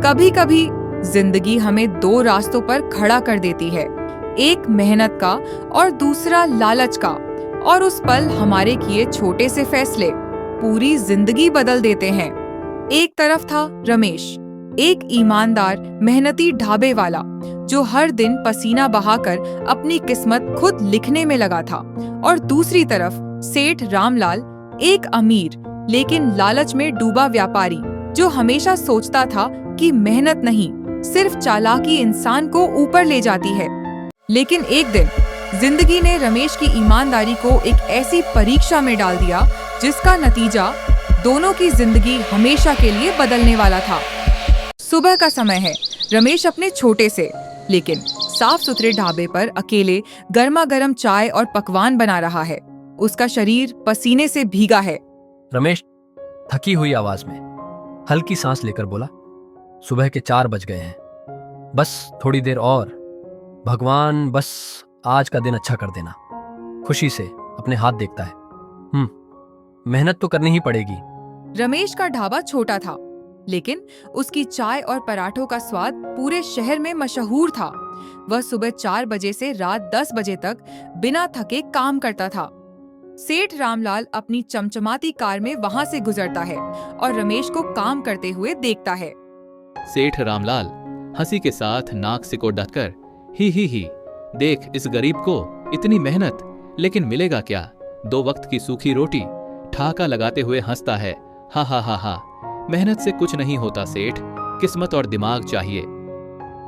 कभी कभी जिंदगी हमें दो रास्तों पर खड़ा कर देती है, एक मेहनत का और दूसरा लालच का, और उस पल हमारे किए छोटे से फैसले पूरी जिंदगी बदल देते हैं। एक तरफ था रमेश, एक ईमानदार मेहनती ढाबे वाला जो हर दिन पसीना बहाकर अपनी किस्मत खुद लिखने में लगा था, और दूसरी तरफ सेठ रामलाल, एक अमीर लेकिन लालच में डूबा व्यापारी जो हमेशा सोचता था कि मेहनत नहीं, सिर्फ चालाकी इंसान को ऊपर ले जाती है। लेकिन एक दिन जिंदगी ने रमेश की ईमानदारी को एक ऐसी परीक्षा में डाल दिया जिसका नतीजा दोनों की जिंदगी हमेशा के लिए बदलने वाला था। सुबह का समय है। रमेश अपने छोटे से लेकिन साफ सुथरे ढाबे पर अकेले गर्मा गर्म चाय और पकवान बना रहा है। उसका शरीर पसीने से भीगा है। रमेश थकी हुई आवाज में हल्की सांस लेकर बोला, सुबह के 4 बज गए हैं, बस थोड़ी देर और, भगवान बस आज का दिन अच्छा कर देना। खुशी से अपने हाथ देखता है। मेहनत तो करनी ही पड़ेगी। रमेश का ढाबा छोटा था लेकिन उसकी चाय और पराठों का स्वाद पूरे शहर में मशहूर था। वह सुबह 4 बजे से रात 10 बजे तक बिना थके काम करता था। सेठ रामलाल अपनी चमचमाती कार में वहां से गुजरता है और रमेश को काम करते हुए देखता है। सेठ रामलाल हंसी के साथ नाक सिकोड़ डटकर ही देख इस गरीब को इतनी मेहनत, लेकिन मिलेगा क्या? 2 वक्त की सूखी रोटी, ठाका लगाते हुए हंसता है। हा, मेहनत से कुछ नहीं होता सेठ, किस्मत और दिमाग चाहिए।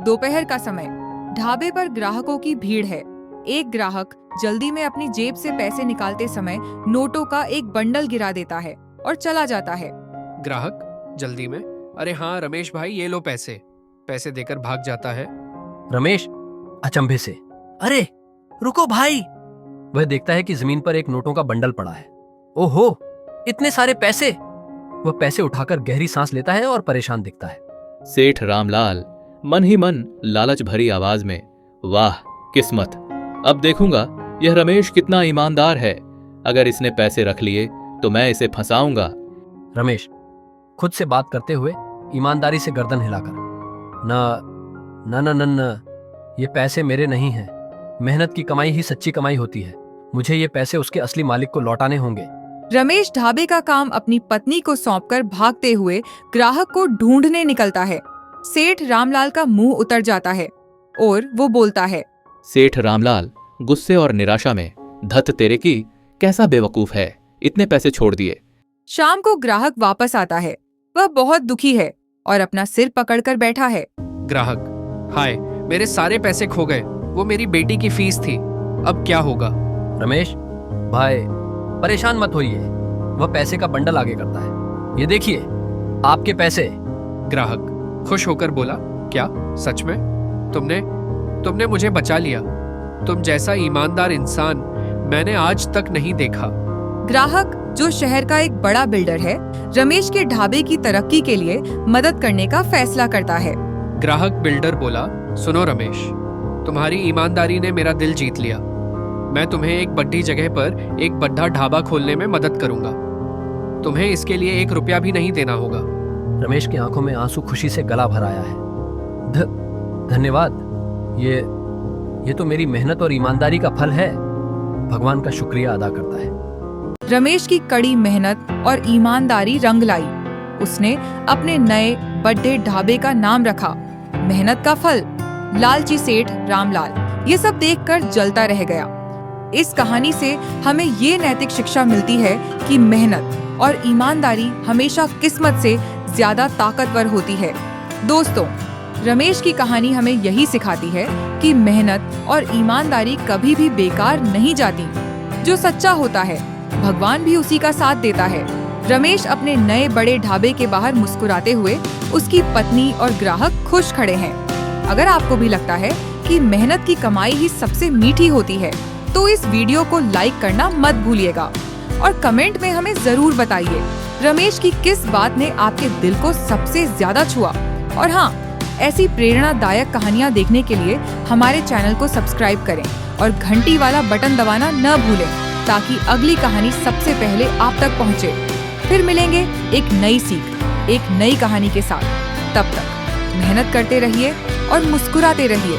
दोपहर का समय, ढाबे पर ग्राहकों की भीड़ है। एक ग्राहक जल्दी में अपनी जेब से पैसे निकालते समय नोटों का एक बंडल गिरा देता है और चला जाता है। ग्राहक जल्दी में, अरे हाँ रमेश भाई ये लो पैसे देकर भाग जाता है। रमेश अचंभे से, अरे रुको भाई। वह देखता है कि जमीन पर एक नोटों का बंडल पड़ा है। ओहो, इतने सारे पैसे! वह पैसे उठाकर गहरी सांस लेता है और परेशान दिखता है। सेठ रामलाल मन ही मन लालच भरी आवाज में, वाह किस्मत, अब देखूंगा यह रमेश कितना ईमानदार है। अगर इसने पैसे रख लिए तो मैं इसे फंसाऊंगा। रमेश खुद से बात करते हुए ईमानदारी से गर्दन हिलाकर, न, ये पैसे मेरे नहीं हैं। मेहनत की कमाई ही सच्ची कमाई होती है। मुझे ये पैसे उसके असली मालिक को लौटाने होंगे। रमेश ढाबे का काम अपनी पत्नी को सौंपकर भागते हुए ग्राहक को ढूंढने निकलता है। सेठ रामलाल का मुंह उतर जाता है और वो बोलता है, सेठ रामलाल गुस्से और निराशा में, धत तेरे की, कैसा बेवकूफ है, इतने पैसे छोड़ दिए। शाम को ग्राहक वापस आता है। वह बहुत दुखी है और अपना सिर पकड़कर बैठा है। ग्राहक, हाय मेरे सारे पैसे खो गए, वो मेरी बेटी की फीस थी, अब क्या होगा? रमेश भाई परेशान मत होइए, वह पैसे का बंडल आगे करता है। ये देखिए आपके पैसे। ग्राहक खुश होकर बोला, क्या सच में? तुमने मुझे बचा लिया। तुम जैसा ईमानदार इंसान मैंने आज तक नहीं देखा। ग्राहक, जो शहर का एक बड़ा बिल्डर है, रमेश के ढाबे की तरक्की के लिए मदद करने का फैसला करता है। ग्राहक बिल्डर बोला, सुनो रमेश, तुम्हारी ईमानदारी ने मेरा दिल जीत लिया। मैं तुम्हें एक बड्ढी जगह पर एक बड़ा ढाबा खोलने में मदद करूंगा। तुम्हें इसके लिए 1 रुपया भी नहीं देना होगा। रमेश की आंखों में आंसू खुशी से गला भर आया है। धन्यवाद, ये तो मेरी मेहनत और ईमानदारी का फल है। भगवान का शुक्रिया अदा करता है। रमेश की कड़ी मेहनत और ईमानदारी रंग लाई। उसने अपने नए बड़े ढाबे का नाम रखा, मेहनत का फल, लालची सेठ रामलाल। ये सब देखकर जलता रह गया। इस कहानी से हमें ये नैतिक शिक्षा मिलती है कि मेहनत और ईमानदारी हमेशा किस्मत से ज्यादा ताकतवर होती है। दोस्तों, रमेश की कहानी हमें यही सिखाती है कि मेहनत और ईमानदारी कभी भी बेकार नहीं जाती। जो सच्चा होता है, भगवान भी उसी का साथ देता है। रमेश अपने नए बड़े ढाबे के बाहर मुस्कुराते हुए, उसकी पत्नी और ग्राहक खुश खड़े हैं। अगर आपको भी लगता है कि मेहनत की कमाई ही सबसे मीठी होती है, तो इस वीडियो को लाइक करना मत भूलिएगा और कमेंट में हमें जरूर बताइए रमेश की किस बात ने आपके दिल को सबसे ज्यादा छुआ। और हाँ, ऐसी प्रेरणादायक कहानियाँ देखने के लिए हमारे चैनल को सब्सक्राइब करें और घंटी वाला बटन दबाना न भूलें, ताकि अगली कहानी सबसे पहले आप तक पहुँचे। फिर मिलेंगे एक नई सीख, एक नई कहानी के साथ। तब तक मेहनत करते रहिए और मुस्कुराते रहिए।